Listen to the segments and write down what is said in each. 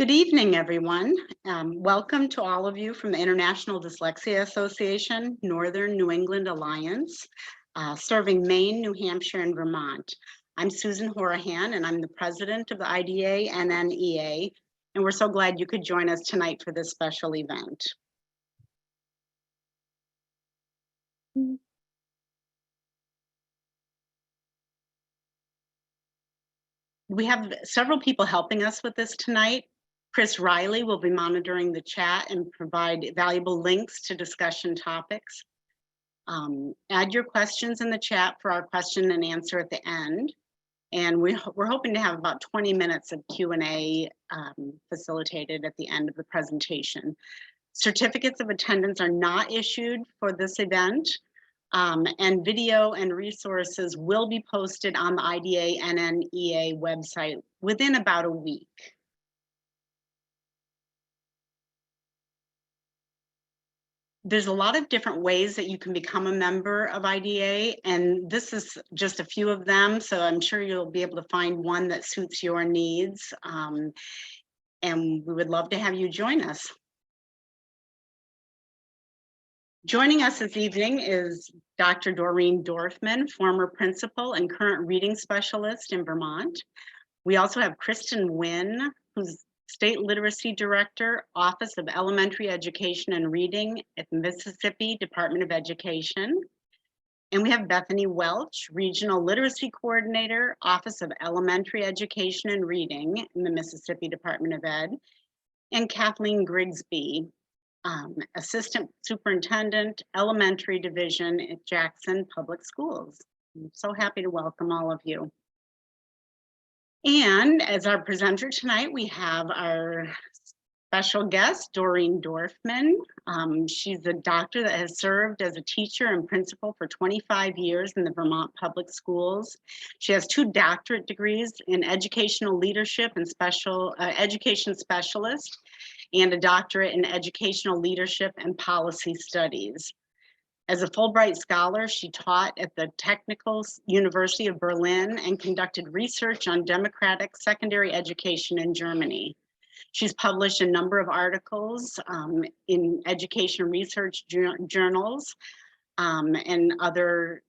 Good evening, everyone. Welcome to all of you from the International Dyslexia Association, Northern New England Alliance, serving Maine, New Hampshire, and Vermont. I'm Susan Horahan, and I'm the president of the IDA-NNEA, and we're so glad you could join us tonight for this special event. We have several people helping us with this tonight. Chris Riley will be monitoring the chat and provide valuable links to discussion topics. Add your questions in the chat for our question and answer at the end. And we're hoping to have about 20 minutes of Q&A facilitated at the end of the presentation. Certificates of attendance are not issued for this event, and video and resources will be posted on the IDA-NNEA website within about a week. There's a lot of different ways that you can become a member of IDA, and this is just a few of them, so I'm sure you'll be able to find one that suits your needs, and we would love to have you join us. Joining us this evening is Dr. Dorinne Dorfman, former principal and current reading specialist in Vermont. We also have Kristen Nguyen, who's State Literacy Director, Office of Elementary Education and Reading at the Mississippi Department of Education. And we have Bethany Welch, Regional Literacy Coordinator, Office of Elementary Education and Reading in the Mississippi Department of Ed. And Kathleen Grigsby, Assistant Superintendent, Elementary Division at Jackson Public Schools. I'm so happy to welcome all of you. And as our presenter tonight, we have our special guest, Dorinne Dorfman. She's a doctor that has served as a teacher and principal for 25 years in the Vermont Public Schools. She has 2 doctorate degrees in educational leadership and special education specialist, and a doctorate in educational leadership and policy studies. As a Fulbright scholar, she taught at the Technical University of Berlin and conducted research on democratic secondary education in Germany. She's published a number of articles in education research journals and other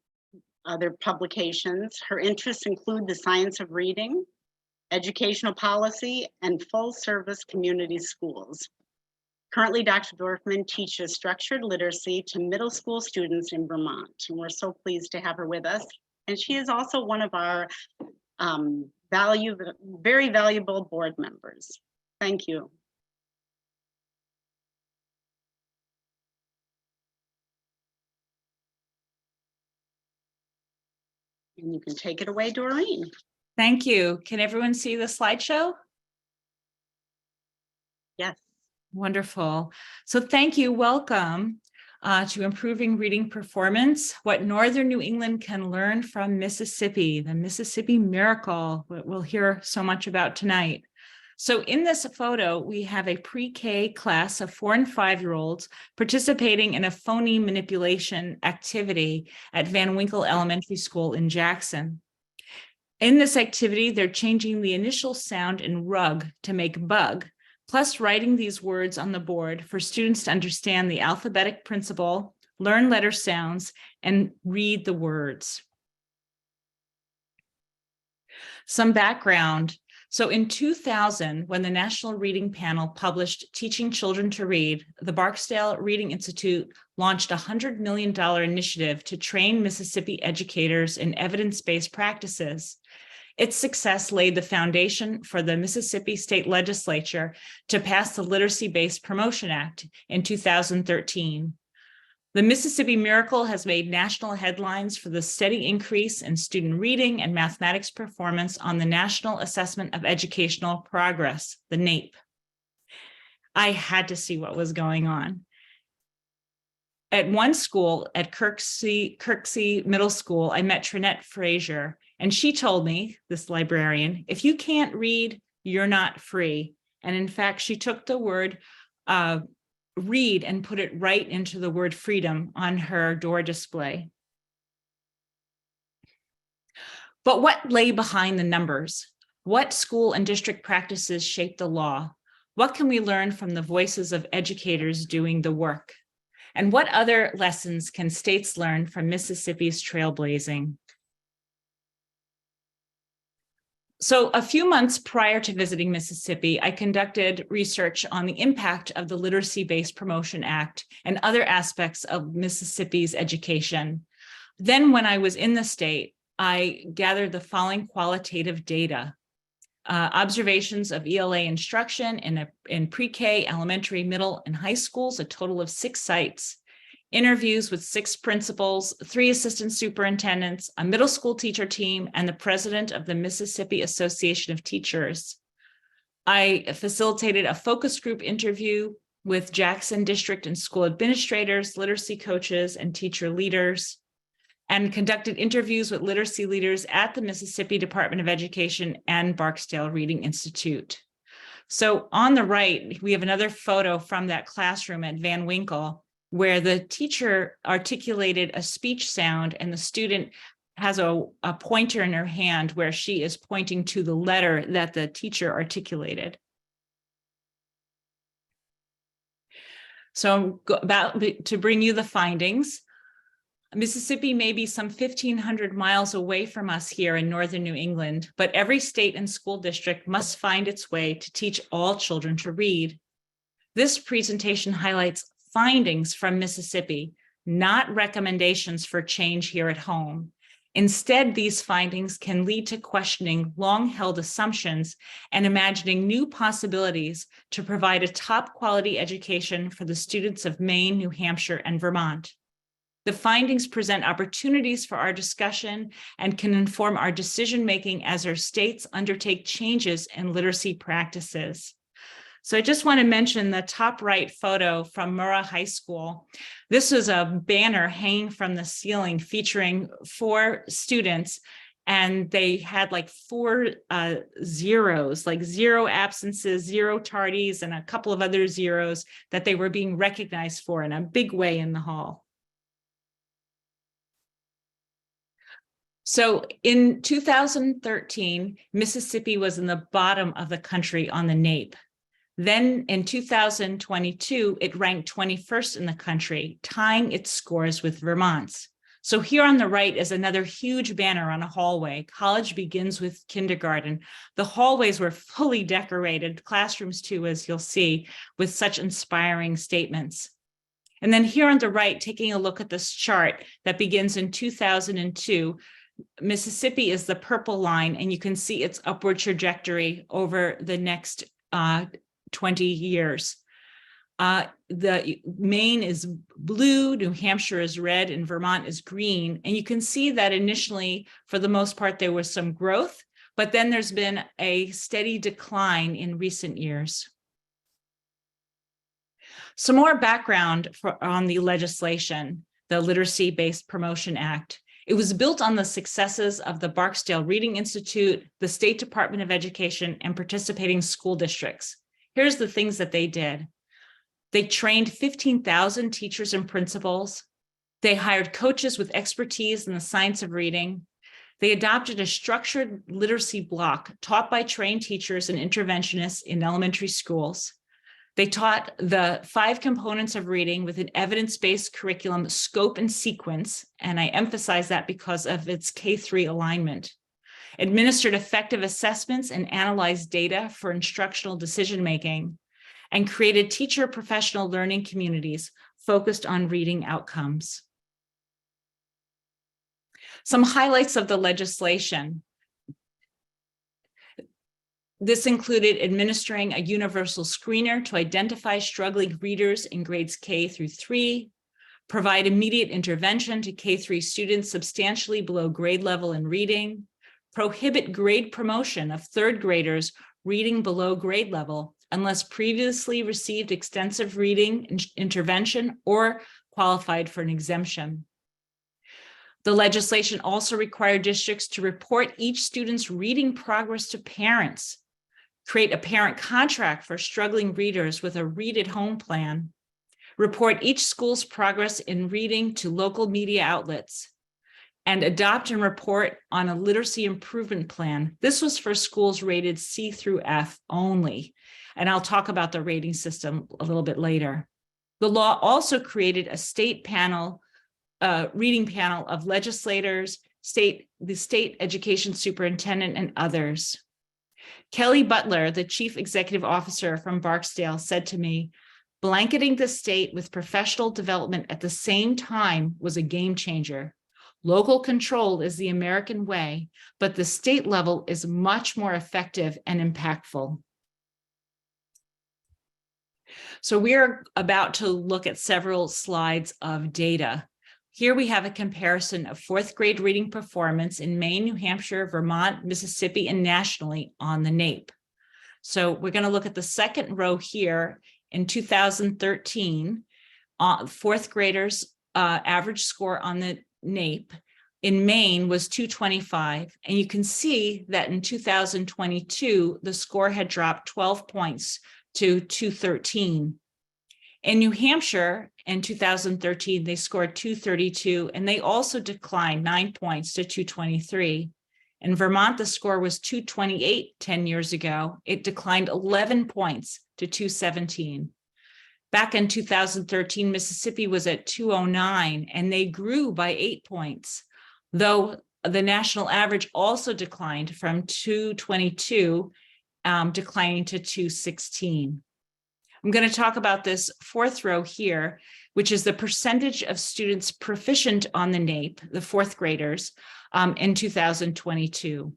publications. Her interests include the science of reading, educational policy, and full-service community schools. Currently, Dr. Dorfman teaches structured literacy to middle school students in Vermont, and we're so pleased to have her with us. And she is also one of our very valuable board members. Thank you. And you can take it away, Dorinne. Thank you. Can everyone see the slideshow? Yes. Wonderful. So thank you. Welcome to Improving Reading Performance, What Northern New England Can Learn from Mississippi, the Mississippi Miracle, what we'll hear so much about tonight. So in this photo, we have a pre-K class of 4- and 5-year-olds participating in a phoneme manipulation activity at Van Winkle Elementary School in Jackson. In this activity, they're changing the initial sound in rug to make bug, plus writing these words on the board for students to understand the alphabetic principle, learn letter sounds, and read the words. Some background. So in 2000, when the National Reading Panel published Teaching Children to Read, the Barksdale Reading Institute launched a $100 million initiative to train Mississippi educators in evidence-based practices. Its success laid the foundation for the Mississippi State Legislature to pass the Literacy-Based Promotion Act in 2013. The Mississippi Miracle has made national headlines for the steady increase in student reading and mathematics performance on the National Assessment of Educational Progress, the NAEP. I had to see what was going on. At one school, at Kirksey Middle School, I met Trinette Frazier, and she told me, this librarian, if you can't read, you're not free. And in fact, she took the word read and put it right into the word freedom on her door display. But what lay behind the numbers? What school and district practices shaped the law? What can we learn from the voices of educators doing the work? And what other lessons can states learn from Mississippi's trailblazing? So a few months prior to visiting Mississippi, I conducted research on the impact of the Literacy-Based Promotion Act and other aspects of Mississippi's education. Then when I was in the state, I gathered the following qualitative data. Observations of ELA instruction in pre-K, elementary, middle, and high schools, a total of 6 sites. Interviews with 6 principals, 3 assistant superintendents, a middle school teacher team, and the president of the Mississippi Association of Teachers. I facilitated a focus group interview with Jackson district and school administrators, literacy coaches, and teacher leaders, and conducted interviews with literacy leaders at the Mississippi Department of Education and Barksdale Reading Institute. So on the right, we have another photo from that classroom at Van Winkle, where the teacher articulated a speech sound and the student has a pointer in her hand where she is pointing to the letter that the teacher articulated. So about to bring you the findings. Mississippi may be some 1,500 miles away from us here in northern New England, but every state and school district must find its way to teach all children to read. This presentation highlights findings from Mississippi, not recommendations for change here at home. Instead, these findings can lead to questioning long-held assumptions and imagining new possibilities to provide a top-quality education for the students of Maine, New Hampshire, and Vermont. The findings present opportunities for our discussion and can inform our decision-making as our states undertake changes in literacy practices. So I just want to mention the top right photo from Murrah High School. This was a banner hanging from the ceiling featuring 4 students, and they had like 4 zeros, like 0 absences, 0 tardies, and a couple of other zeros that they were being recognized for in a big way in the hall. So in 2013, Mississippi was in the bottom of the country on the NAEP. Then in 2022, it ranked 21st in the country, tying its scores with Vermont's. So here on the right is another huge banner on a hallway. College begins with kindergarten. The hallways were fully decorated, classrooms too, as you'll see, with such inspiring statements. And then here on the right, taking a look at this chart that begins in 2002, Mississippi is the purple line, and you can see its upward trajectory over the next 20 years. The Maine is blue, New Hampshire is red, and Vermont is green. And you can see that initially, for the most part, there was some growth, but then there's been a steady decline in recent years. Some more background on the legislation, the Literacy-Based Promotion Act. It was built on the successes of the Barksdale Reading Institute, the State Department of Education, and participating school districts. Here's the things that they did. They trained 15,000 teachers and principals. They hired coaches with expertise in the science of reading. They adopted a structured literacy block taught by trained teachers and interventionists in elementary schools. They taught the 5 components of reading with an evidence-based curriculum scope and sequence, and I emphasize that because of its K-3 alignment. Administered effective assessments and analyzed data for instructional decision-making, and created teacher professional learning communities focused on reading outcomes. Some highlights of the legislation. This included administering a universal screener to identify struggling readers in grades K through 3, provide immediate intervention to K-3 students substantially below grade level in reading, prohibit grade promotion of 3rd graders reading below grade level unless previously received extensive reading intervention or qualified for an exemption. The legislation also required districts to report each student's reading progress to parents, create a parent contract for struggling readers with a read-at-home plan, report each school's progress in reading to local media outlets, and adopt and report on a literacy improvement plan. This was for schools rated C through F only. And I'll talk about the rating system a little bit later. The law also created a state panel, reading panel of legislators, the state education superintendent, and others. Kelly Butler, the chief executive officer from Barksdale, said to me, blanketing the state with professional development at the same time was a game changer. Local control is the American way, but the state level is much more effective and impactful. So we're about to look at several slides of data. Here we have a comparison of fourth grade reading performance in Maine, New Hampshire, Vermont, Mississippi, and nationally on the NAEP. So we're going to look at the second row here. In 2013, fourth graders' average score on the NAEP in Maine was 225. And you can see that in 2022, the score had dropped 12 points to 213. In New Hampshire, in 2013, they scored 232, and they also declined 9 points to 223. In Vermont, the score was 228 10 years ago. It declined 11 points to 217. Back in 2013, Mississippi was at 209, and they grew by 8 points, though the national average also declined from 222, declining to 216. I'm going to talk about this fourth row here, which is the percentage of students proficient on the NAEP, the fourth graders, in 2022.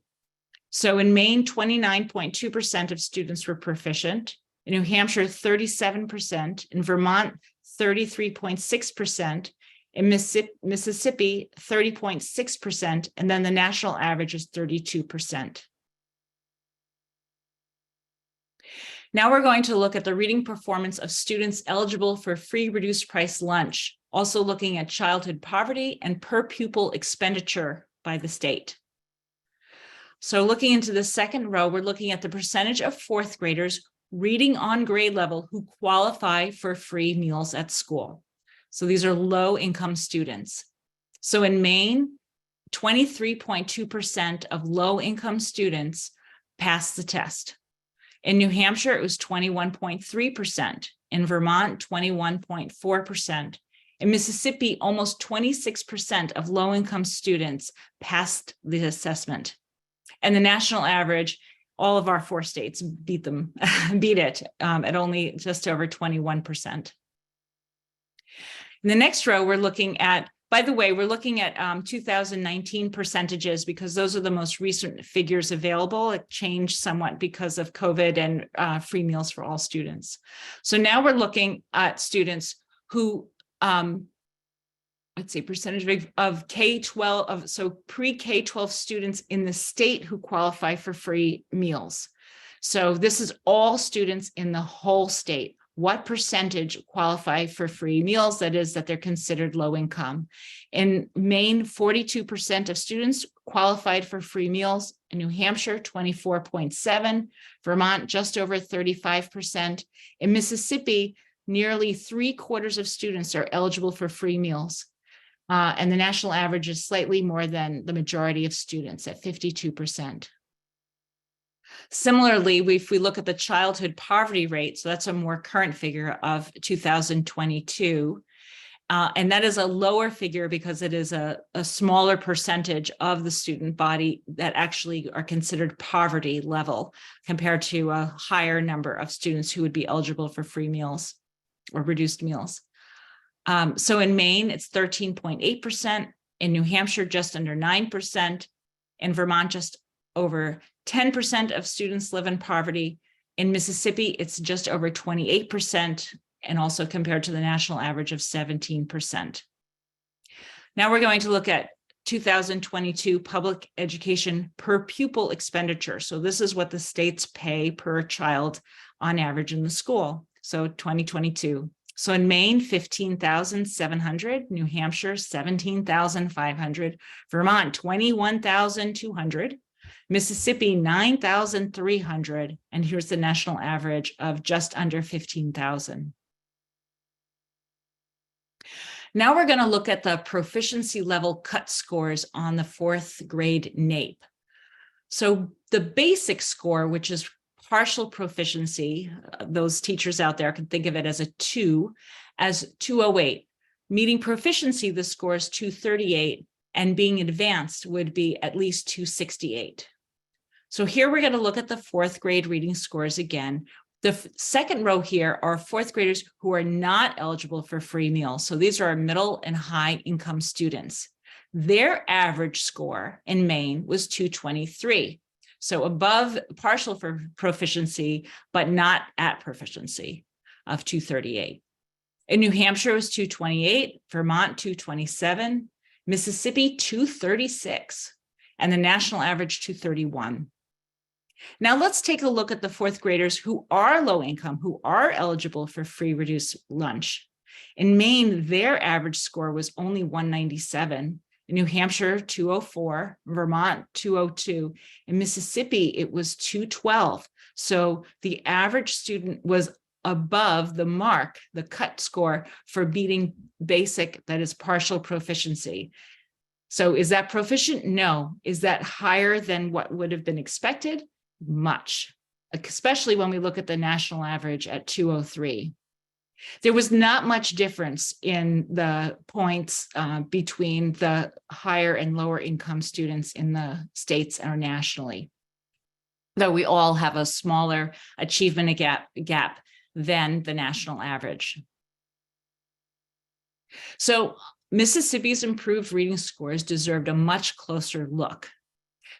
So in Maine, 29.2% of students were proficient. In New Hampshire, 37%. In Vermont, 33.6%. In Mississippi, 30.6%. And then the national average is 32%. Now we're going to look at the reading performance of students eligible for free reduced price lunch, also looking at childhood poverty and per pupil expenditure by the state. So looking into the second row, we're looking at the percentage of fourth graders reading on grade level who qualify for free meals at school. So these are low income students. So in Maine, 23.2% of low income students passed the test. In New Hampshire, it was 21.3%. In Vermont, 21.4%. In Mississippi, almost 26% of low-income students passed the assessment. And the national average, all of our four states beat it at only just over 21%. In the next row, we're looking at, by the way, we're looking at 2019 percentages because those are the most recent figures available. It changed somewhat because of COVID and free meals for all students. So now we're looking at students who, let's say percentage of K-12, so pre-K-12 students in the state who qualify for free meals. So this is all students in the whole state. What percentage qualify for free meals? That is, that they're considered low income. In Maine, 42% of students qualified for free meals. In New Hampshire, 24.7%. Vermont, just over 35%. In Mississippi, nearly 3/4 of students are eligible for free meals. And the national average is slightly more than the majority of students at 52%. Similarly, if we look at the childhood poverty rate, so that's a more current figure of 2022, and that is a lower figure because it is a smaller percentage of the student body that actually are considered poverty level compared to a higher number of students who would be eligible for free meals or reduced meals. So in Maine, it's 13.8%. In New Hampshire, just under 9%. In Vermont, just over 10% of students live in poverty. In Mississippi, it's just over 28%, and also compared to the national average of 17%. Now we're going to look at 2022 public education per pupil expenditure. So this is what the states pay per child on average in the school. So 2022. So in Maine, 15,700, New Hampshire, 17,500, Vermont, 21,200, Mississippi, 9,300, and here's the national average of just under 15,000. Now we're going to look at the proficiency level cut scores on the 4th grade NAEP. So the basic score, which is partial proficiency, those teachers out there can think of it as a 2, as 208. Meeting proficiency, the score is 238, and being advanced would be at least 268. So here we're going to look at the 4th grade reading scores again. The second row here are 4th graders who are not eligible for free meals. So these are our middle and high income students. Their average score in Maine was 223. So above partial for proficiency, but not at proficiency of 238. In New Hampshire it was 228, Vermont 227, Mississippi 236, and the national average 231. Now let's take a look at the 4th graders who are low income, who are eligible for free reduced lunch. In Maine, their average score was only 197. In New Hampshire, 204, Vermont, 202. In Mississippi, it was 212. So the average student was above the mark, the cut score for beating basic, that is partial proficiency. So is that proficient? No. Is that higher than what would have been expected? Much, especially when we look at the national average at 203. There was not much difference in the points between the higher and lower income students in the states or nationally, though we all have a smaller achievement gap than the national average. So Mississippi's improved reading scores deserved a much closer look.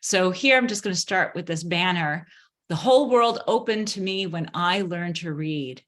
So here I'm just going to start with this banner. The whole world opened to me when I learned to read.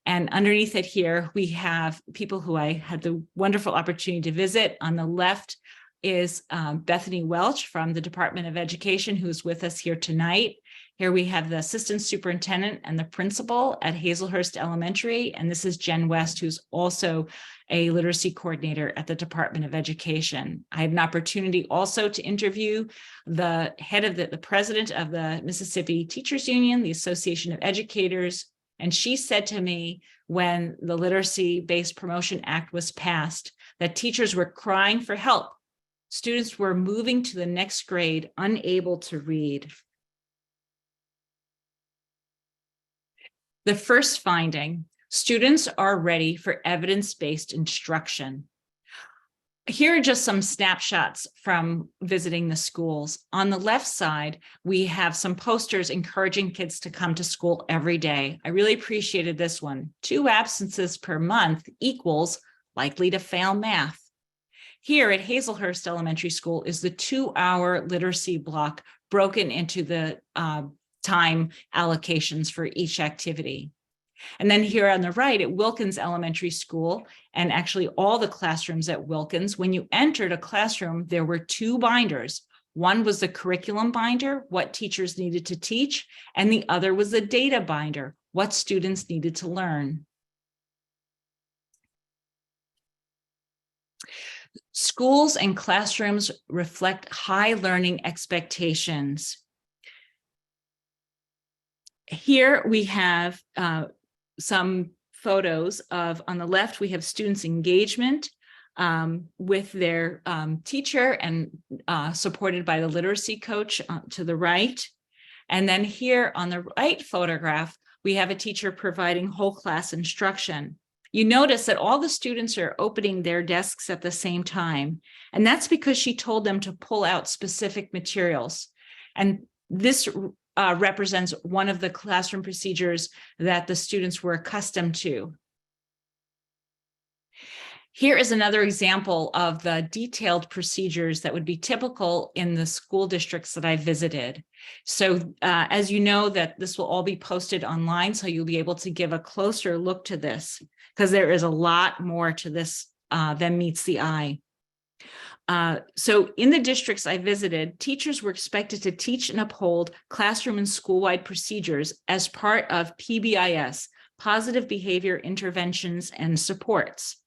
And underneath it here, we have people who I had the wonderful opportunity to visit. On the left is Bethany Welch from the Department of Education, who's with us here tonight. Here we have the assistant superintendent and the principal at Hazelhurst Elementary. And this is Jen West, who's also a literacy coordinator at the Department of Education. I had an opportunity also to interview the head of the president of the Mississippi Teachers Union, the Association of Educators. And she said to me when the Literacy-Based Promotion Act was passed, that teachers were crying for help. Students were moving to the next grade, unable to read. The first finding, students are ready for evidence-based instruction. Here are just some snapshots from visiting the schools. On the left side, we have some posters encouraging kids to come to school every day. I really appreciated this one. 2 absences per month equals likely to fail math. Here at Hazelhurst Elementary School is the 2-hour literacy block broken into the time allocations for each activity. And then here on the right at Wilkins Elementary School, and actually all the classrooms at Wilkins, when you entered a classroom, there were 2 binders. One was the curriculum binder, what teachers needed to teach, and the other was the data binder, what students needed to learn. Schools and classrooms reflect high learning expectations. Here we have some photos of, on the left, we have students' engagement with their teacher and supported by the literacy coach to the right. And then here on the right photograph, we have a teacher providing whole class instruction. You notice that all the students are opening their desks at the same time. And that's because she told them to pull out specific materials. And this represents one of the classroom procedures that the students were accustomed to. Here is another example of the detailed procedures that would be typical in the school districts that I visited. So as you know, that this will all be posted online, so you'll be able to give a closer look to this, because there is a lot more to this than meets the eye. So in the districts I visited, teachers were expected to teach and uphold classroom and school-wide procedures as part of PBIS, Positive Behavior Interventions and Supports.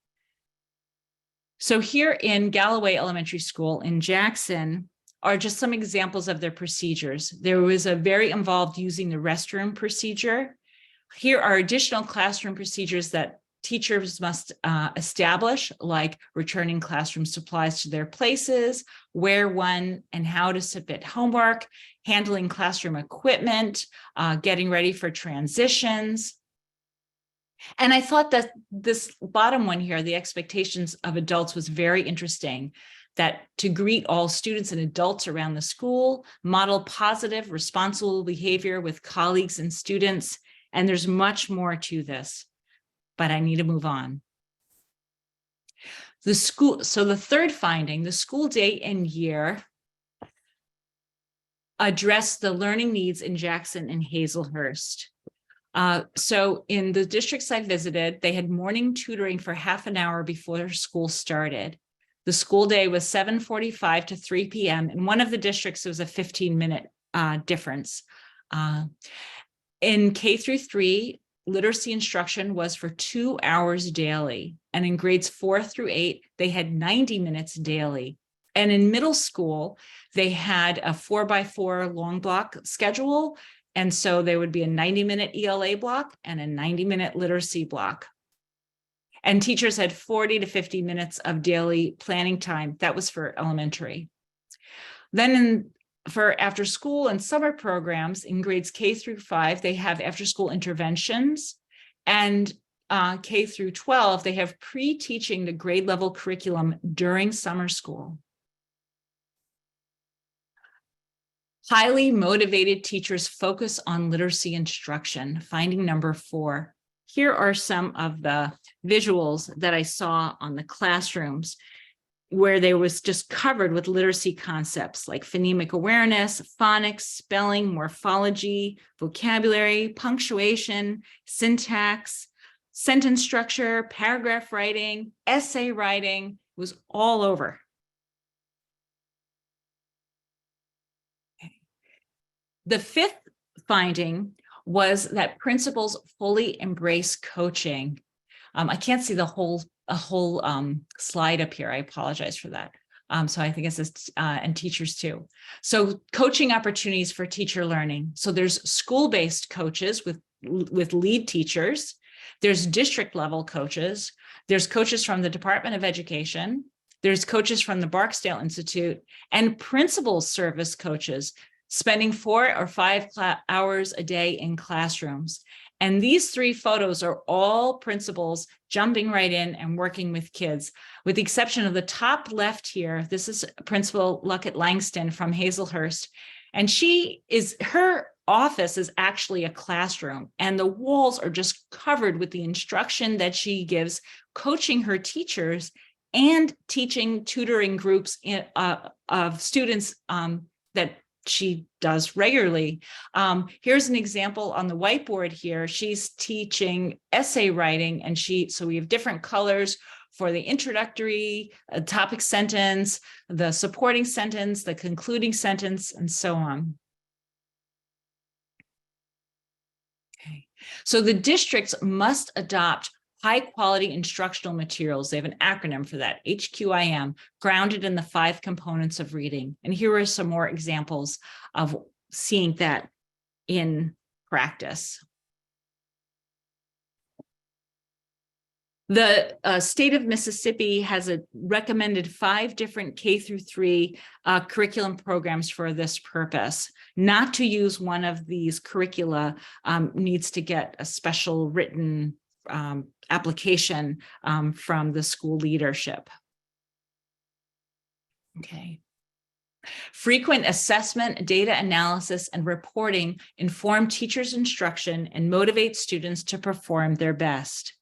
So here in Galloway Elementary School in Jackson are just some examples of their procedures. There was a very involved using the restroom procedure. Here are additional classroom procedures that teachers must establish, like returning classroom supplies to their places, where, when, and how to submit homework, handling classroom equipment, getting ready for transitions. And I thought that this bottom one here, the expectations of adults, was very interesting, that to greet all students and adults around the school, model positive, responsible behavior with colleagues and students. And there's much more to this, but I need to move on. So the third finding, the school day and year addressed the learning needs in Jackson and Hazelhurst. So in the districts I visited, they had morning tutoring for half an hour before school started. The school day was 7:45 to 3 p.m. In one of the districts, it was a 15-minute difference. In K through 3, literacy instruction was for 2 hours daily. And in grades 4 through 8, they had 90 minutes daily. And in middle school, they had a 4x4 long block schedule. And so there would be a 90-minute ELA block and a 90-minute literacy block. And teachers had 40 to 50 minutes of daily planning time. That was for elementary. Then for after school and summer programs in grades K through 5, they have after school interventions. And K through 12, they have pre-teaching the grade level curriculum during summer school. Highly motivated teachers focus on literacy instruction, finding number 4. Here are some of the visuals that I saw on the classrooms where they was just covered with literacy concepts like phonemic awareness, phonics, spelling, morphology, vocabulary, punctuation, syntax, sentence structure, paragraph writing, essay writing. It was all over. The fifth finding was that principals fully embrace coaching. I can't see the whole slide up here. I apologize for that. So I think it says, and teachers too. So coaching opportunities for teacher learning. So there's school-based coaches with lead teachers. There's district level coaches. There's coaches from the Department of Education. There's coaches from the Barksdale Institute and principal service coaches spending 4 or 5 hours a day in classrooms. And these 3 photos are all principals jumping right in and working with kids, with the exception of the top left here. This is Principal Luckett Langston from Hazelhurst. And her office is actually a classroom, and the walls are just covered with the instruction that she gives, coaching her teachers and teaching tutoring groups of students that she does regularly. Here's an example on the whiteboard here. She's teaching essay writing, and so we have different colors for the introductory topic sentence, the supporting sentence, the concluding sentence, and so on. Okay, so the districts must adopt high quality instructional materials. They have an acronym for that, HQIM, grounded in the 5 components of reading. And here are some more examples of seeing that in practice. The state of Mississippi has recommended 5 different K through 3 curriculum programs for this purpose. Not to use one of these curricula needs to get a special written application from the school leadership. Okay. Frequent assessment, data analysis, and reporting inform teachers' instruction and motivate students to perform their best.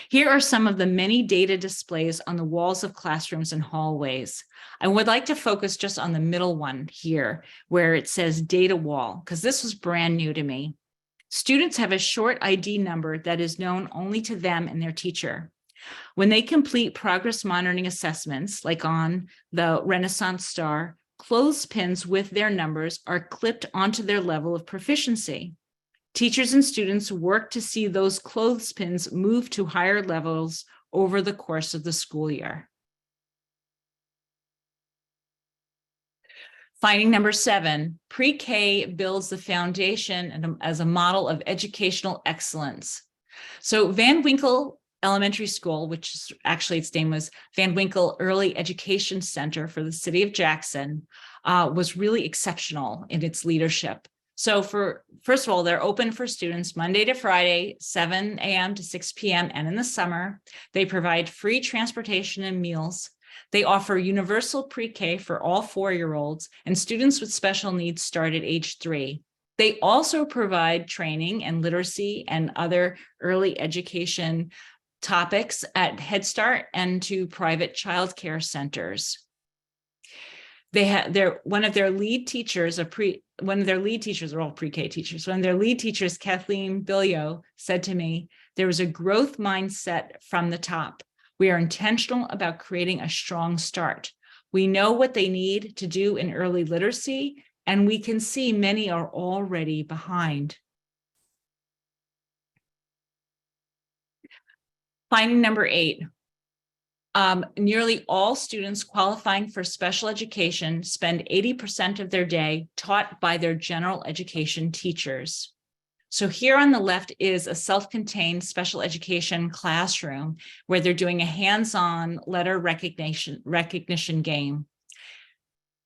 Here are some of the many data displays on the walls of classrooms and hallways. I would like to focus just on the middle one here, where it says data wall, because this was brand new to me. Students have a short ID number that is known only to them and their teacher. When they complete progress monitoring assessments, like on the Renaissance Star, clothespins with their numbers are clipped onto their level of proficiency. Teachers and students work to see those clothespins move to higher levels over the course of the school year. Finding number 7, pre-K builds the foundation as a model of educational excellence. So Van Winkle elementary school, which is actually its name was Van Winkle Early Education Center for the city of Jackson, was really exceptional in its leadership. So first of all, they're open for students Monday to Friday, 7 a.m. to 6 p.m. and in the summer. They provide free transportation and meals. They offer universal pre-K for all 4-year-olds, and students with special needs start at age 3. They also provide training and literacy and other early education topics at Head Start and to private childcare centers. They have one of their lead teachers are all pre-K teachers. One of their lead teachers, Kathleen Billio, said to me, "There was a growth mindset from the top. We are intentional about creating a strong start. We know what they need to do in early literacy, and we can see many are already behind." Finding number 8. Nearly all students qualifying for special education spend 80% of their day taught by their general education teachers. So here on the left is a self-contained special education classroom where they're doing a hands-on letter recognition game.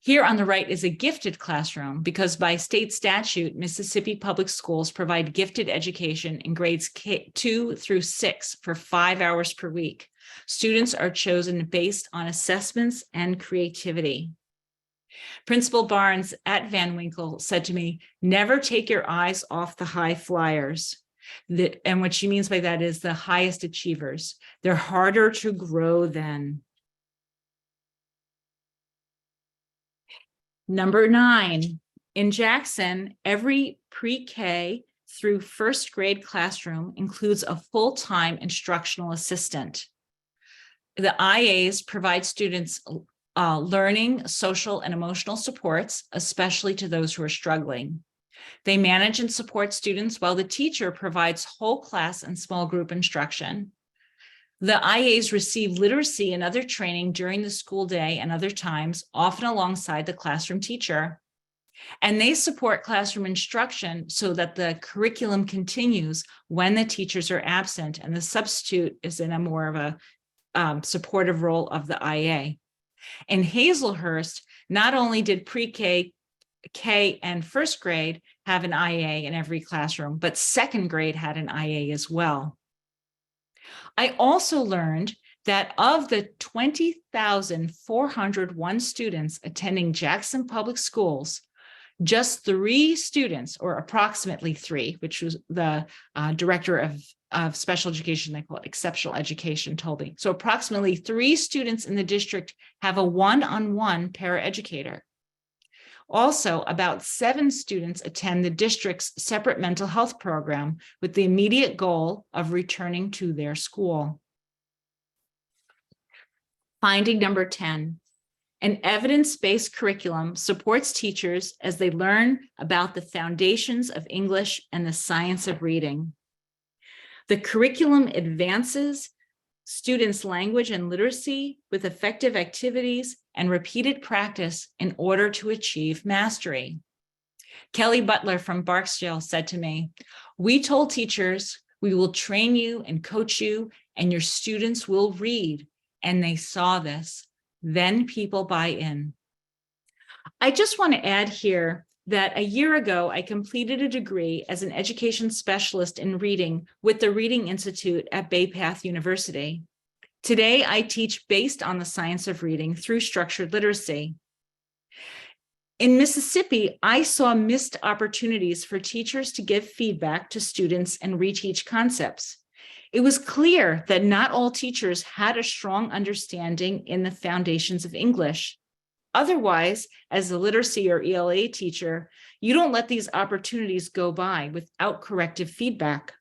Here on the right is a gifted classroom because by state statute, Mississippi Public Schools provide gifted education in grades K2 through 6 for 5 hours per week. Students are chosen based on assessments and creativity. Principal Barnes at Van Winkle said to me, "Never take your eyes off the high flyers." And what she means by that is the highest achievers. They're harder to grow than. Number 9, in Jackson, every pre-K through first grade classroom includes a full-time instructional assistant. The IAs provide students learning, social, and emotional supports, especially to those who are struggling. They manage and support students while the teacher provides whole class and small group instruction. The IAs receive literacy and other training during the school day and other times, often alongside the classroom teacher. And they support classroom instruction so that the curriculum continues when the teachers are absent and the substitute is in a more of a supportive role of the IA. In Hazelhurst, not only did pre-K, K, and first grade have an IA in every classroom, but second grade had an IA as well. I also learned that of the 20,401 students attending Jackson Public Schools, just 3 students, or approximately 3, which was the director of special education, they call it exceptional education, told me. So approximately 3 students in the district have a one-on-one paraeducator. Also, about 7 students attend the district's separate mental health program with the immediate goal of returning to their school. Finding number 10. An evidence-based curriculum supports teachers as they learn about the foundations of English and the science of reading. The curriculum advances students' language and literacy with effective activities and repeated practice in order to achieve mastery. Kelly Butler from Barksdale said to me, "We told teachers we will train you and coach you and your students will read, and they saw this. Then people buy in." I just want to add here that a year ago, I completed a degree as an education specialist in reading with the Reading Institute at Bay Path University. Today, I teach based on the science of reading through structured literacy. In Mississippi, I saw missed opportunities for teachers to give feedback to students and reteach concepts. It was clear that not all teachers had a strong understanding in the foundations of English. Otherwise, as a literacy or ELA teacher, you don't let these opportunities go by without corrective feedback.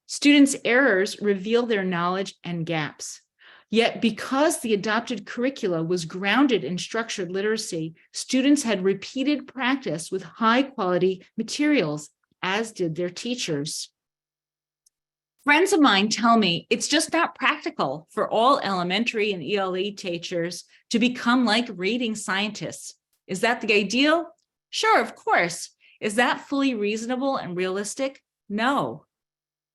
Students' errors reveal their knowledge and gaps. Yet because the adopted curricula was grounded in structured literacy, students had repeated practice with high quality materials, as did their teachers. Friends of mine tell me it's just not practical for all elementary and ELE teachers to become like reading scientists. Is that the ideal? Sure, of course. Is that fully reasonable and realistic? No.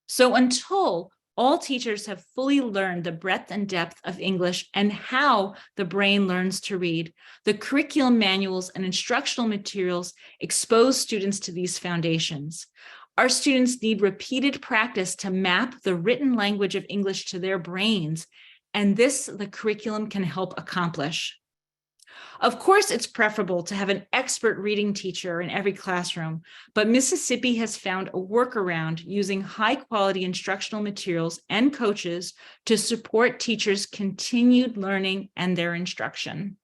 So until All teachers have fully learned the breadth and depth of English and how the brain learns to read. The curriculum manuals and instructional materials expose students to these foundations. Our students need repeated practice to map the written language of English to their brains, and this the curriculum can help accomplish. Of course, it's preferable to have an expert reading teacher in every classroom, but Mississippi has found a workaround using high-quality instructional materials and coaches to support teachers' continued learning and their instruction.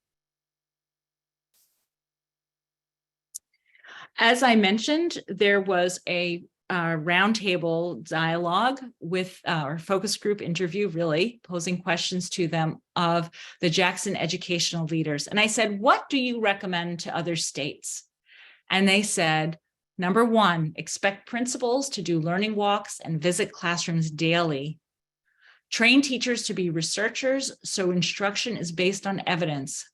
As I mentioned, there was a roundtable dialogue with our focus group interview, really posing questions to them of the Jackson educational leaders. And I said, what do you recommend to other states? And they said, number one, expect principals to do learning walks and visit classrooms daily. Train teachers to be researchers so instruction is based on evidence.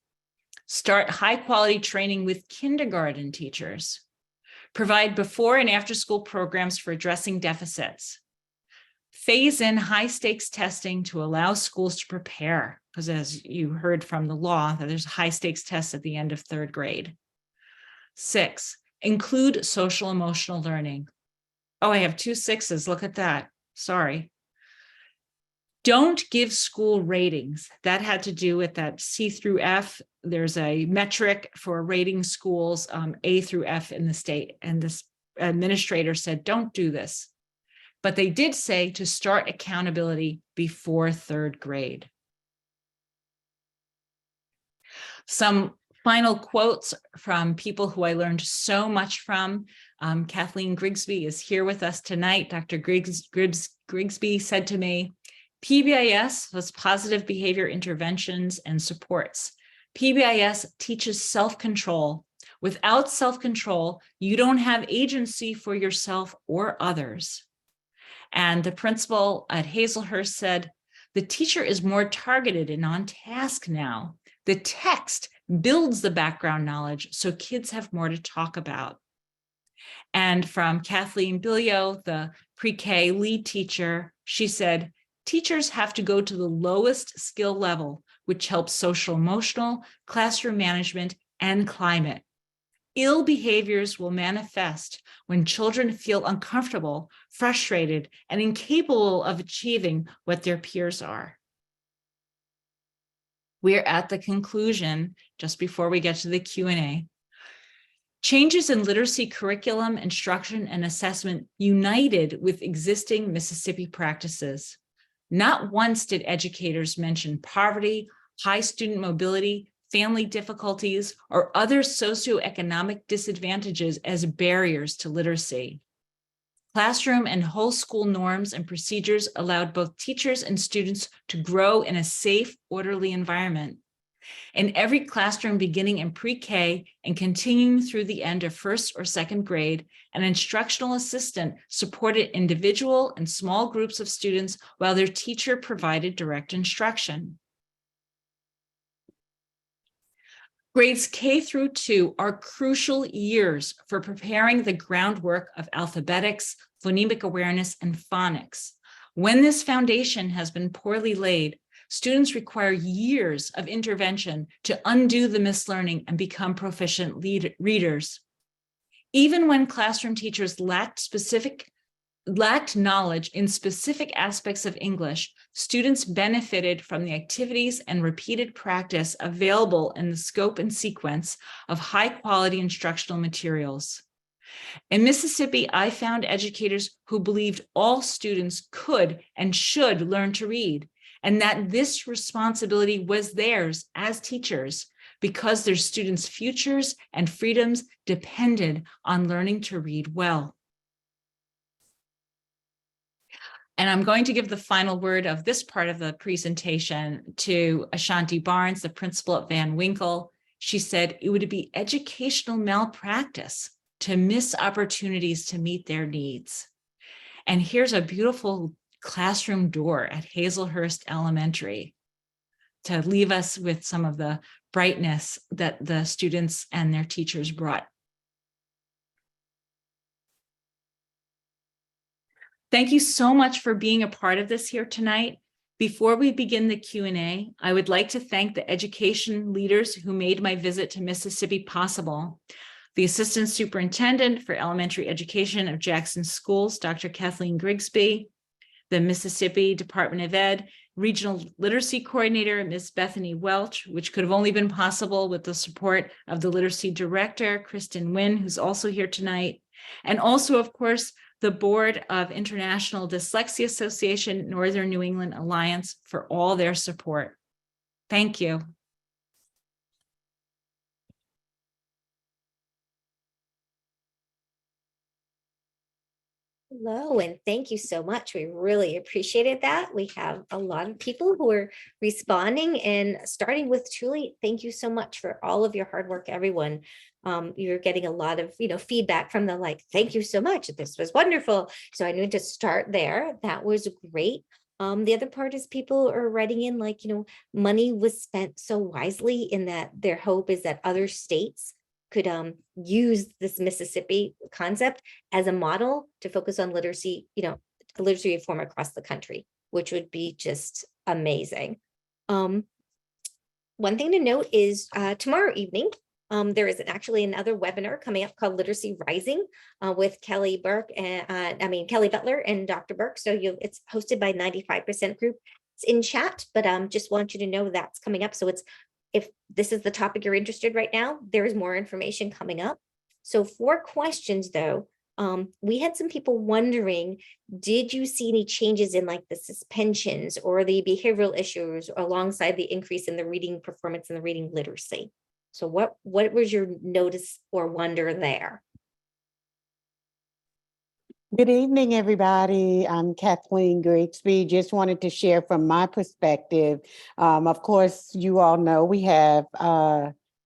Start high quality training with kindergarten teachers. Provide before and after school programs for addressing deficits. Phase in high stakes testing to allow schools to prepare, because as you heard from the law, that there's high stakes tests at the end of third grade. 6, include social emotional learning. Oh, I have 2 6s, look at that, sorry. Don't give school ratings. That had to do with that C through F. There's a metric for rating schools, A through F in the state. And this administrator said, don't do this. But they did say to start accountability before third grade. Some final quotes from people who I learned so much from. Kathleen Grigsby is here with us tonight. Dr. Grigsby said to me, PBIS was positive behavior interventions and supports. PBIS teaches self-control. Without self-control, you don't have agency for yourself or others. And the principal at Hazelhurst said, the teacher is more targeted and on task now. The text builds the background knowledge so kids have more to talk about. And from Kathleen Billio, the pre-K lead teacher, she said, teachers have to go to the lowest skill level, which helps social emotional, classroom management, and climate. Ill behaviors will manifest when children feel uncomfortable, frustrated, and incapable of achieving what their peers are. We're at the conclusion, just before we get to the Q&A. Changes in literacy curriculum, instruction, and assessment united with existing Mississippi practices. Not once did educators mention poverty, high student mobility, family difficulties, or other socioeconomic disadvantages as barriers to literacy. Classroom and whole school norms and procedures allowed both teachers and students to grow in a safe, orderly environment. In every classroom beginning in pre-K and continuing through the end of first or second grade, an instructional assistant supported individual and small groups of students while their teacher provided direct instruction. Grades K through 2 are crucial years for preparing the groundwork of alphabetics, phonemic awareness, and phonics. When this foundation has been poorly laid, students require years of intervention to undo the mislearning and become proficient readers. Even when classroom teachers lacked knowledge in specific aspects of English, students benefited from the activities and repeated practice available in the scope and sequence of high-quality instructional materials. In Mississippi, I found educators who believed all students could and should learn to read, and that this responsibility was theirs as teachers because their students' futures and freedoms depended on learning to read well. And I'm going to give the final word of this part of the presentation to Ashanti Barnes, the principal at Van Winkle. She said it would be educational malpractice to miss opportunities to meet their needs. And here's a beautiful classroom door at Hazelhurst Elementary to leave us with some of the brightness that the students and their teachers brought. Thank you so much for being a part of this here tonight. Before we begin the Q&A, I would like to thank the education leaders who made my visit to Mississippi possible. The Assistant Superintendent for Elementary Education of Jackson Schools, Dr. Kathleen Grigsby, the Mississippi Department of Ed Regional Literacy Coordinator, Ms. Bethany Welch, which could have only been possible with the support of the Literacy Director, Kristen Wynn, who's also here tonight, and also, of course, the Board of International Dyslexia Association, Northern New England Alliance, for all their support. Thank you. Hello, and thank you so much. We really appreciated that. We have a lot of people who are responding, and starting with truly, thank you so much for all of your hard work, everyone. You're getting a lot of, feedback from the thank you so much. This was wonderful. So I need to start there. That was great. The other part is people are writing in money was spent so wisely, in that their hope is that other states could use this Mississippi concept as a model to focus on literacy, literacy reform across the country, which would be just amazing. One thing to note is tomorrow evening, there is actually another webinar coming up called Literacy Rising with Kelly Burke and Kelly Butler and Dr. Burke. So it's hosted by 95% group. It's in chat, but just want you to know that's coming up. So if this is the topic you're interested right now, there is more information coming up. So for questions though, we had some people wondering, did you see any changes in the suspensions or the behavioral issues alongside the increase in the reading performance and the reading literacy? So what was your notice or wonder there? Good evening, everybody. I'm Kathleen Grigsby. Just wanted to share from my perspective. Of course, you all know we have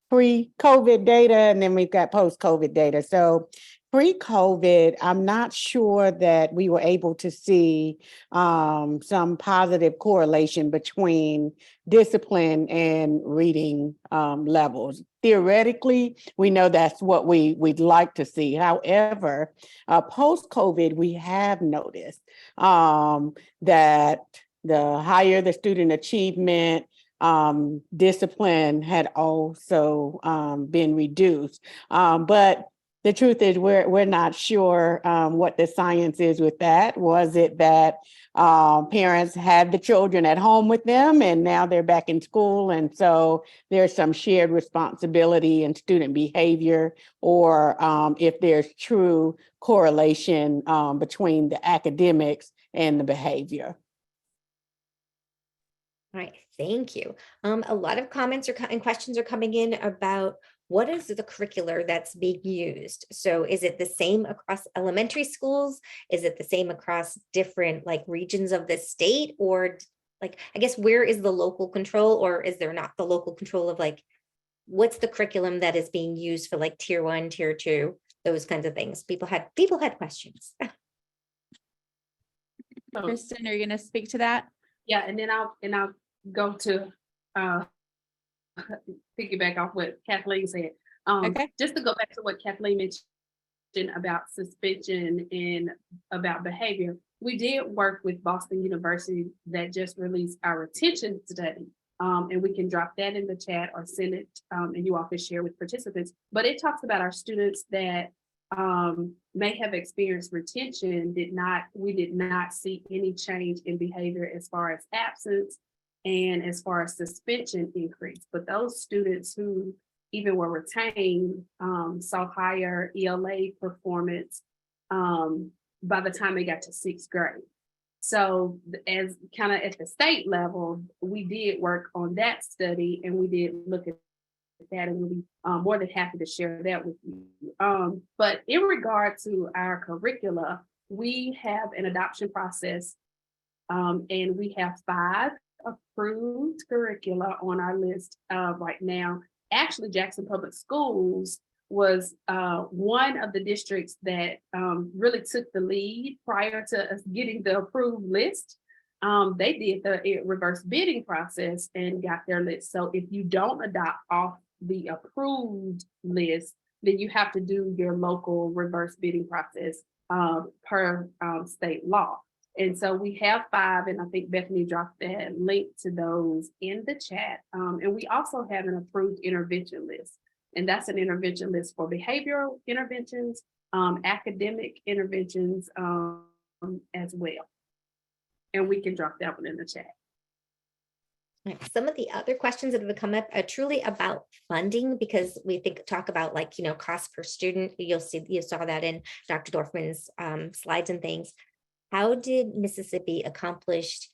pre-COVID data, and then we've got post-COVID data. So pre-COVID, I'm not sure that we were able to see some positive correlation between discipline and reading levels. Theoretically, we know that's what we'd like to see. However, post-COVID, we have noticed that the higher the student achievement, discipline had also been reduced. But the truth is, we're not sure what the science is with that. Was it that parents had the children at home with them and now they're back in school, and so there's some shared responsibility in student behavior, or if there's true correlation between the academics and the behavior? All right, thank you. A lot of comments and questions are coming in about what is the curricular that's being used. So is it the same across elementary schools? Is it the same across different regions of the state? Or I guess, where is the local control, or is there not the local control of what's the curriculum that is being used for tier 1, tier 2, those kinds of things? People had questions. Kristen, are you going to speak to that? Yeah, and then I'll go to piggyback off what Kathleen said. Okay. Just to go back to what Kathleen mentioned about suspension and about behavior, we did work with Boston University that just released our retention study. And we can drop that in the chat or send it, and you all can share with participants. But it talks about our students that may have experienced retention. We did not see any change in behavior as far as absence and as far as suspension increase. But those students who even were retained saw higher ELA performance by the time they got to 6th grade. So as kind of at the state level, we did work on that study, and we did look at that, and we'll be more than happy to share that with you. But in regard to our curricula, we have an adoption process, and we have 5 approved curricula on our list right now. Actually, Jackson Public Schools was one of the districts that really took the lead prior to us getting the approved list. They did the reverse bidding process and got their list. So if you don't adopt off the approved list, then you have to do your local reverse bidding process per state law. And so we have 5, and I think Bethany dropped that link to those in the chat. And we also have an approved intervention list. And that's an intervention list for behavioral interventions, academic interventions as well. And we can drop that one in the chat. Some of the other questions that have come up are truly about funding, because we talk about like, cost per student. You saw that in Dr. Dorfman's slides and things. How did Mississippi accomplish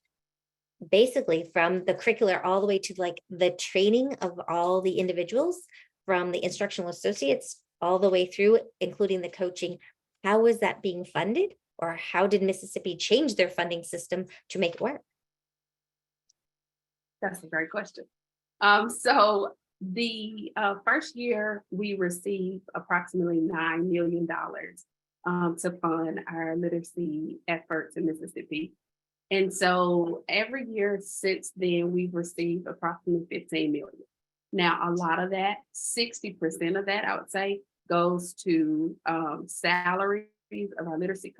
basically from the curricular all the way to like the training of all the individuals, from the instructional associates all the way through, including the coaching? How was that being funded, or how did Mississippi change their funding system to make it work? That's a great question. So the first year we received approximately $9 million to fund our literacy efforts in Mississippi. And so every year since then, we've received approximately 15 million. Now, a lot of that, 60% of that, I would say, goes to salaries of our literacy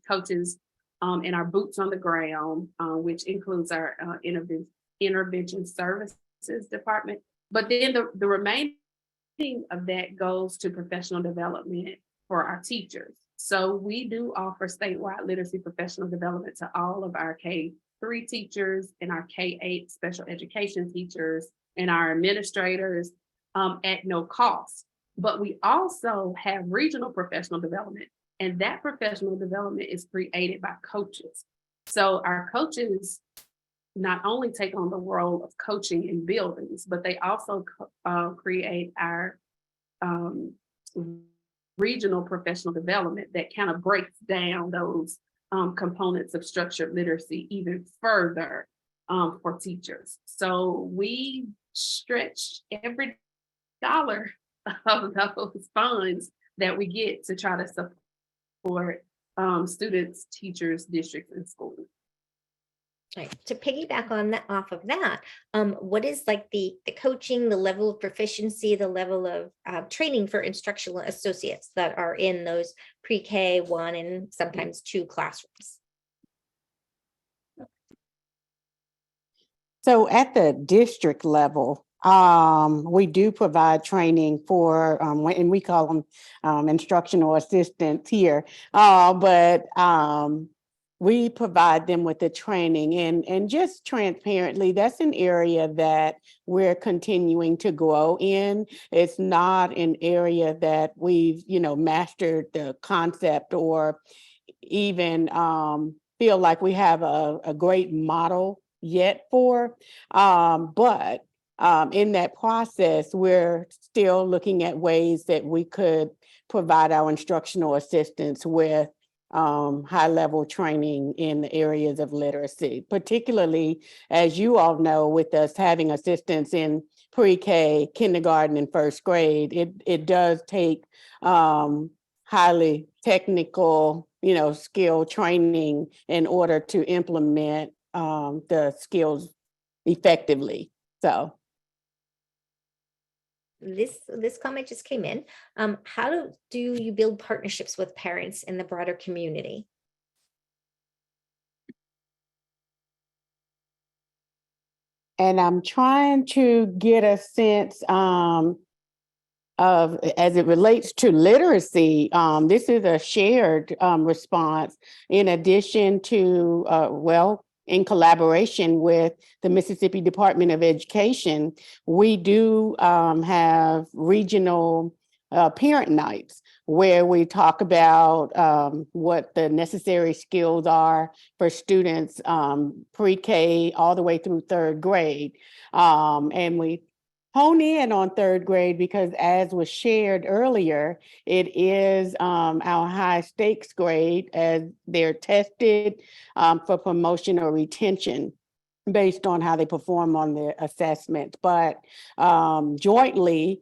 coaches and our boots on the ground, which includes our intervention services department. But then the remaining of that goes to professional development for our teachers. So we do offer statewide literacy professional development to all of our K-3 teachers and our K-8 special education teachers and our administrators at no cost. But we also have regional professional development, and that professional development is created by coaches. So our coaches not only take on the role of coaching in buildings, but they also create our regional professional development that kind of breaks down those components of structured literacy even further for teachers. So we stretch every dollar of those funds that we get to try to support students, teachers, districts, and schools. Right. To piggyback on that, off of that, what is like the coaching, the level of proficiency, the level of training for instructional associates that are in those pre-K 1 and sometimes 2 classrooms? So at the district level, we do provide training for, and we call them instructional assistants here, but we provide them with the training, and just transparently, that's an area that we're continuing to grow in. It's not an area that we've, mastered the concept or even feel like we have a great model yet for, but in that process, we're still looking at ways that we could provide our instructional assistants with high-level training in the areas of literacy, particularly, as you all know, with us having assistants in pre-K, kindergarten, and first grade, it does take highly technical, skill training in order to implement the skills effectively. So this comment just came in. How do you build partnerships with parents in the broader community? And I'm trying to get a sense of, as it relates to literacy, this is a shared response in addition to, in collaboration with the Mississippi Department of Education. We do have regional parent nights where we talk about what the necessary skills are for students pre-K all the way through 3rd grade. And we hone in on 3rd grade because, as was shared earlier, it is our high stakes grade as they're tested for promotion or retention based on how they perform on the assessment. But jointly,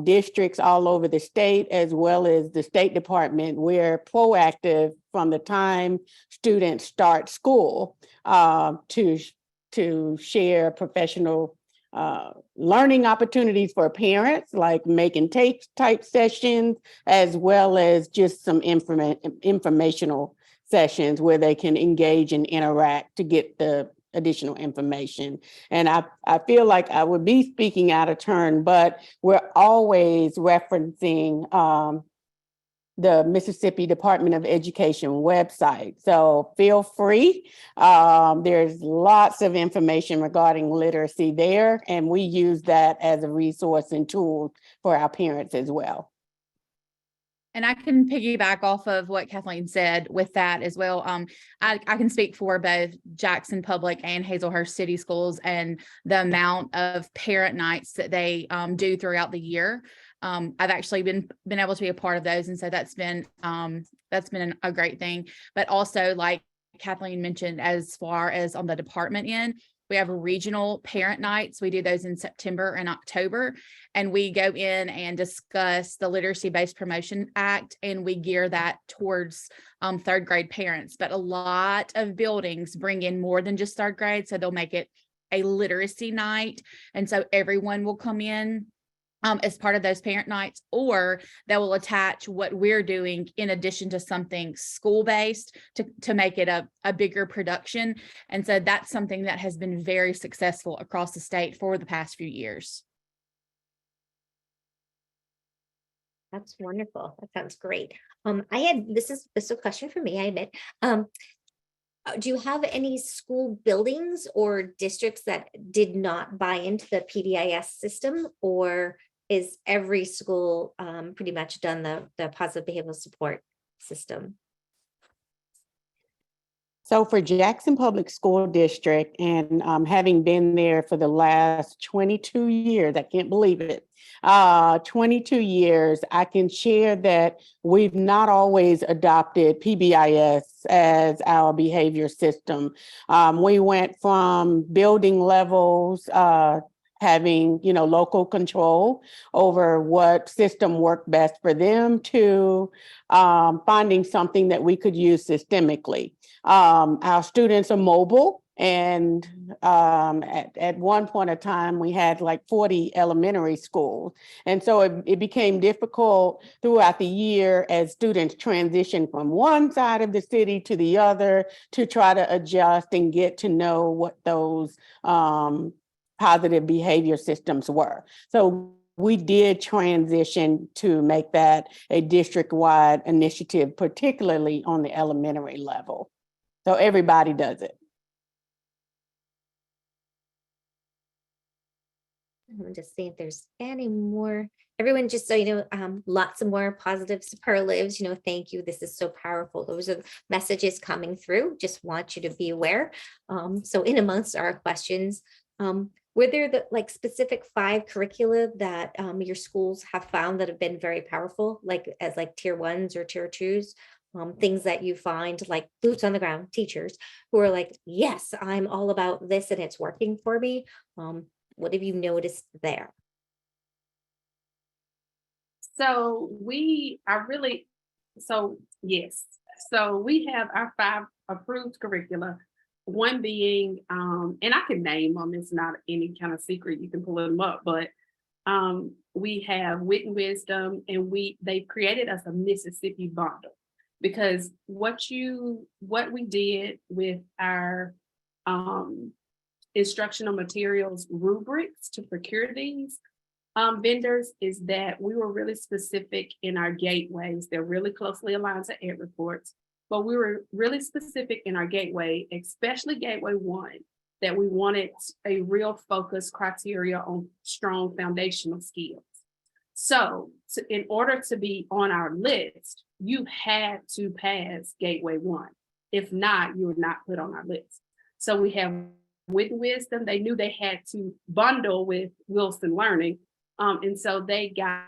districts all over the state, as well as the State Department, we're proactive from the time students start school to share professional learning opportunities for parents, like making tape type sessions, as well as just some informational sessions where they can engage and interact to get the additional information. And I feel like I would be speaking out of turn, but we're always referencing the Mississippi Department of Education website. So feel free. There's lots of information regarding literacy there, and we use that as a resource and tool for our parents as well. And I can piggyback off of what Kathleen said with that as well. I can speak for both Jackson Public and Hazelhurst City Schools and the amount of parent nights that they do throughout the year. I've actually been able to be a part of those, and so that's been a great thing. But also, like Kathleen mentioned, as far as on the department end, we have regional parent nights. We do those in September and October, and we go in and discuss the Literacy-Based Promotion Act, and we gear that towards third grade parents. But a lot of buildings bring in more than just third grade, so they'll make it a literacy night, and so everyone will come in as part of those parent nights, or they will attach what we're doing in addition to something school-based to make it a bigger production. And so that's something that has been very successful across the state for the past few years. That's wonderful. That sounds great. This is a question for me, I admit. Do you have any school buildings or districts that did not buy into the PBIS system, or is every school pretty much done the positive behavioral support system? So for Jackson Public School District, and having been there for the last 22 years, I can't believe it, 22 years, I can share that we've not always adopted PBIS as our behavior system. We went from building levels, having, local control over what system worked best for them, to finding something that we could use systemically. Our students are mobile, and at one point of time, we had like 40 elementary schools. And so it became difficult throughout the year as students transitioned from one side of the city to the other to try to adjust and get to know what those positive behavior systems were. So we did transition to make that a district-wide initiative, particularly on the elementary level. So everybody does it. I'm just seeing if there's any more. Everyone, just so you know, lots of more positive superlatives. Thank you. This is so powerful. Those are messages coming through. Just want you to be aware. So in amongst our questions, were there the specific 5 curricula that your schools have found that have been very powerful, as tier 1s or tier 2s? Things that you find, like boots on the ground teachers who are like, yes, I'm all about this and it's working for me. What have you noticed there? Yes. So we have our 5 approved curricula. One being, and I can name them, it's not any kind of secret, you can pull them up, but we have Wit and Wisdom, and they've created us a Mississippi bundle, because what we did with our instructional materials rubrics to procure these vendors is that we were really specific in our gateways. They're really closely aligned to Ed Reports. But we were really specific in our gateway, especially Gateway 1, that we wanted a real focus criteria on strong foundational skills. So in order to be on our list, you had to pass Gateway 1. If not, you were not put on our list. So we have Wit and Wisdom. They knew they had to bundle with Wilson Learning. And so they got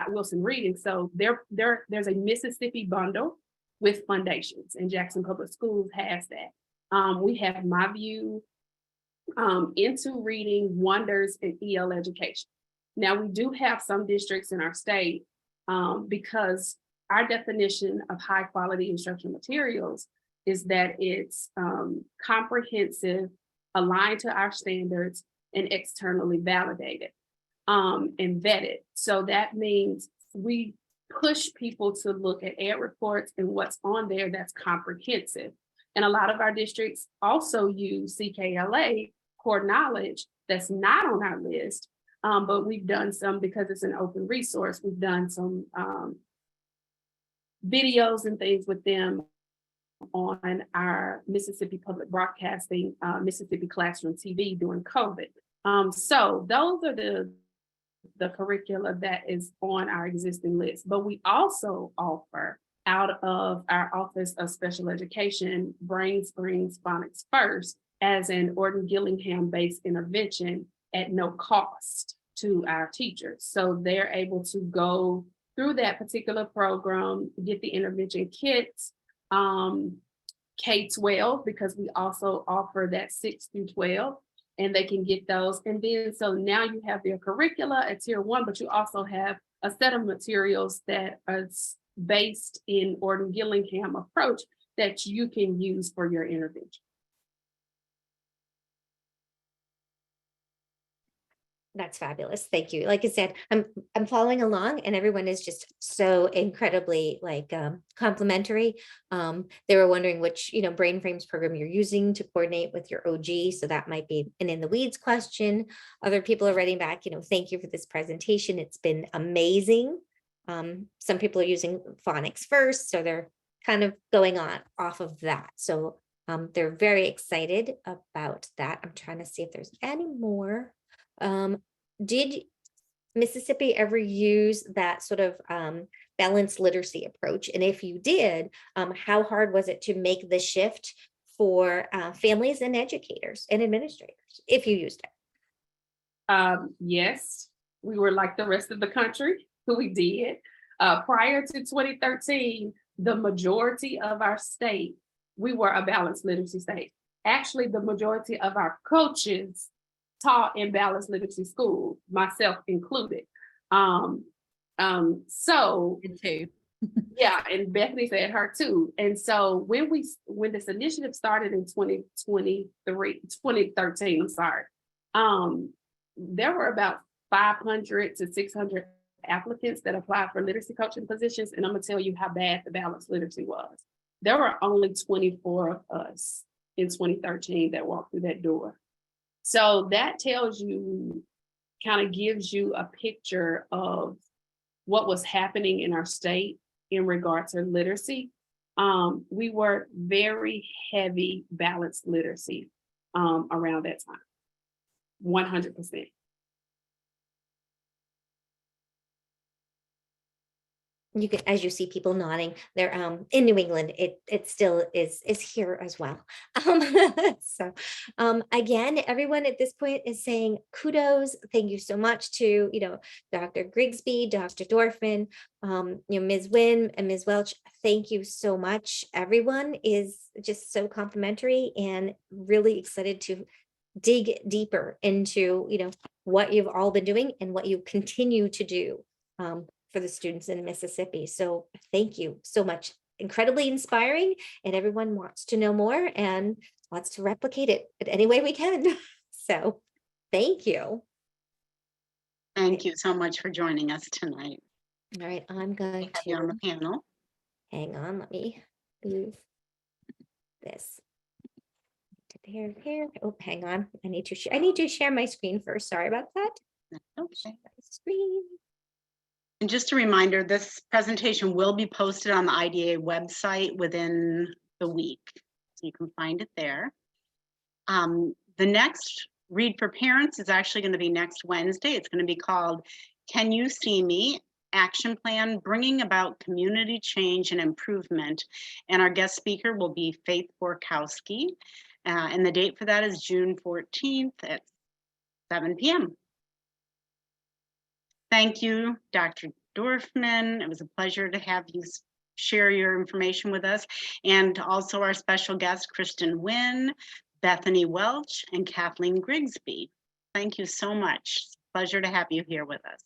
Wilson Reading. So there's a Mississippi bundle with foundations, and Jackson Public Schools has that. We have My View, Into Reading, Wonders, and EL Education. Now, we do have some districts in our state, because our definition of high quality instructional materials is that it's comprehensive, aligned to our standards, and externally validated and vetted. So that means we push people to look at ed reports and what's on there that's comprehensive. And a lot of our districts also use CKLA core knowledge that's not on our list, but we've done some because it's an open resource. We've done some videos and things with them on our Mississippi Public Broadcasting, Mississippi Classroom TV during COVID. So those are the curricula that is on our existing list, but we also offer out of our Office of Special Education, Brain Springs Phonics First as an Orton-Gillingham-based intervention at no cost to our teachers. So they're able to go through that particular program, get the intervention kits, K-12, because we also offer that 6 through 12, and they can get those. And then, so now you have their curricula at tier 1, but you also have a set of materials that are based in Orton-Gillingham approach that you can use for your intervention. That's fabulous. Thank you. Like I said, I'm following along, and everyone is just so incredibly complimentary. They were wondering which, Brain Frames program you're using to coordinate with your OG. So that might be an in the weeds question. Other people are writing back, thank you for this presentation. It's been amazing. Some people are using Phonics First, so they're kind of going on off of that. So they're very excited about that. I'm trying to see if there's any more. Did Mississippi ever use that sort of balanced literacy approach? And if you did, how hard was it to make the shift for families and educators and administrators if you used it? Yes, we were like the rest of the country. We did. Prior to 2013, the majority of our state, we were a balanced literacy state. Actually, the majority of our coaches taught in balanced literacy school, myself included. So too. yeah, and Bethany said her too. And so when this initiative started in 2013, I'm sorry, there were about 500 to 600 applicants that applied for literacy coaching positions. And I'm gonna tell you how bad the balanced literacy was. There were only 24 of us in 2013 that walked through that door. So that tells you, kind of gives you a picture of what was happening in our state in regards to literacy. We were very heavy balanced literacy around that time, 100%. You can, as you see people nodding, they're in New England, it still is here as well. So again, everyone at this point is saying kudos. Thank you so much to Dr. Grigsby, Dr. Dorfman, Ms. Wynn and Ms. Welch. Thank you so much. Everyone is just so complimentary and really excited to dig deeper into what you've all been doing and what you continue to do for the students in Mississippi. So thank you so much. Incredibly inspiring, and everyone wants to know more and wants to replicate it in any way we can. So thank you. Thank you so much for joining us tonight. All right, I'm going Have you on to the panel. hang on. Let me move this to here. Oh, hang on. I need to share my screen first. Sorry about that. Okay. Screen. And just a reminder, this presentation will be posted on the IDA website within the week. So you can find it there. The next Read for Parents is actually going to be next Wednesday. It's going to be called Can You See Me? Action Plan, Bringing About Community Change and Improvement. And our guest speaker will be Faith Borkowski. And the date for that is June 14th at 7 p.m. Thank you, Dr. Dorfman. It was a pleasure to have you share your information with us. And also our special guests, Kristen Wynn, Bethany Welch, and Kathleen Grigsby. Thank you so much. Pleasure to have you here with us.